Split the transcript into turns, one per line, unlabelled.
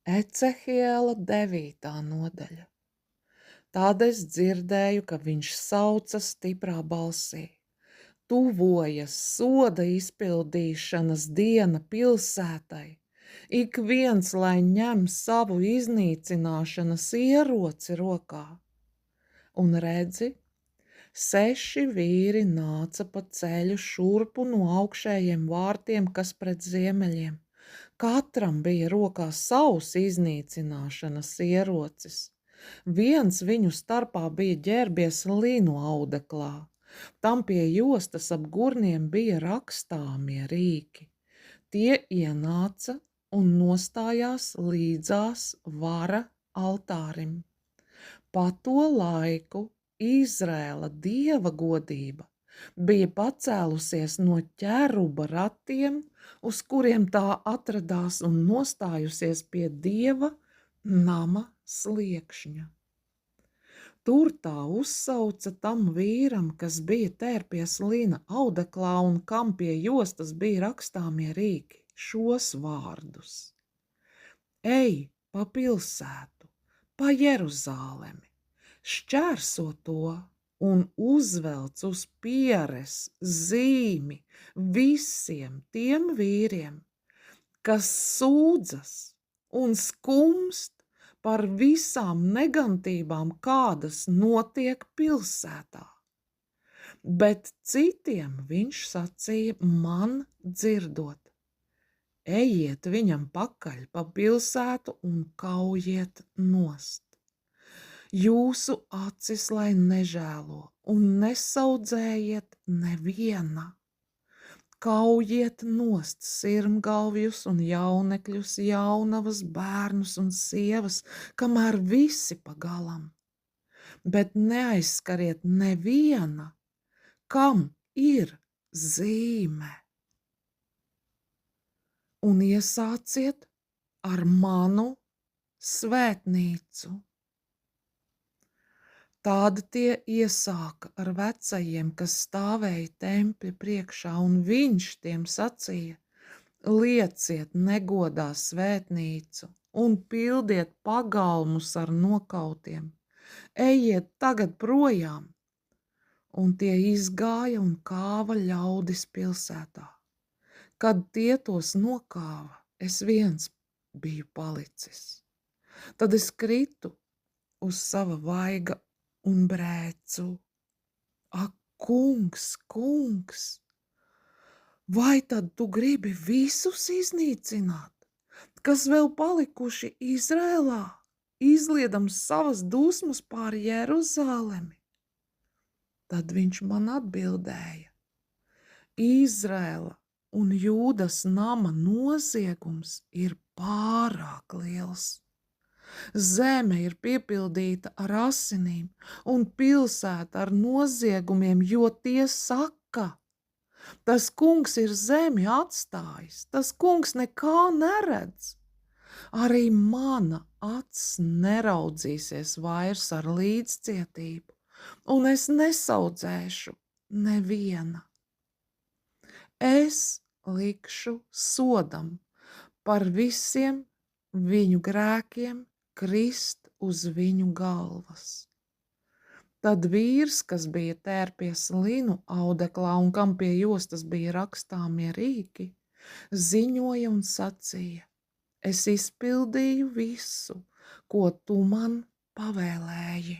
Ecehiela 9. nodaļa. Tad es dzirdēju, ka viņš sauca stiprā balsī. Tuvojas soda izpildīšanas diena pilsētai. Ik viens, lai ņem savu iznīcināšanas ieroci rokā. Un redzi, 6 vīri nāca pa ceļu šurpu no augšējiem vārtiem, kas pret ziemeļiem. Katram bija rokā savs iznīcināšanas ierocis. Viens viņu starpā bija ģērbies linu audeklā. Tam pie jostas ap gurniem bija rakstāmie rīki. Tie ienāca un nostājās līdzās vara altārim. Pa to laiku Izrēla dieva godība bija pacēlusies no ķeruba ratiem, uz kuriem tā atradās, un nostājusies pie dieva nama sliekšņa. Tur tā uzsauca tam vīram, kas bija tērpies lina audeklā un kam pie jostas bija rakstāmie rīki, šos vārdus: Ej pa pilsētu, pa Jeruzālemi, šķērso to un uzvelc uz pieres zīmi visiem tiem vīriem, kas sūdzas un skumst par visām negantībām, kādas notiek pilsētā. Bet citiem viņš sacīja man dzirdot: Ejiet viņam pakaļ pa pilsētu un kaujiet nost. Jūsu acis lai nežēlo un nesaudzējiet neviena. Kaujiet nost sirmgalvjus un jaunekļus, jaunavas, bērnus un sievas, kamēr visi pagalam. Bet neaizskariet neviena, kam ir zīme. Un iesāciet ar manu svētnīcu. Tāda tie iesāka ar vecajiem, kas stāvēja tempļa priekšā, un viņš tiem sacīja: lieciet negodā svētnīcu un pildiet pagalmus ar nokautiem. Ejiet tagad projām! Un tie izgāja un kāva ļaudis pilsētā. Kad tie tos nokāva, es viens biju palicis. Tad es kritu uz sava vaiga un brēcu: Ak, kungs, kungs, vai tad tu gribi visus iznīcināt, kas vēl palikuši Izrēlā, izliedams savas dusmas pār Jeruzālemi? Tad viņš man atbildēja: Izrēla un Jūdas nama noziegums ir pārāk liels. Zeme ir piepildīta ar asinīm un pilsēta ar noziegumiem, jo tie saka: tas kungs ir zemi atstājis, tas kungs nekā neredz. Arī mana acis neraudzīsies vairs ar līdzcietību, un es nesaudzēšu neviena. Es likšu sodam par visiem viņu grēkiem krist uz viņu galvas. Tad vīrs, kas bija tērpies linu audeklā un kam pie jostas bija rakstāmie rīki, ziņoja un sacīja: es izpildīju visu, ko tu man pavēlēji.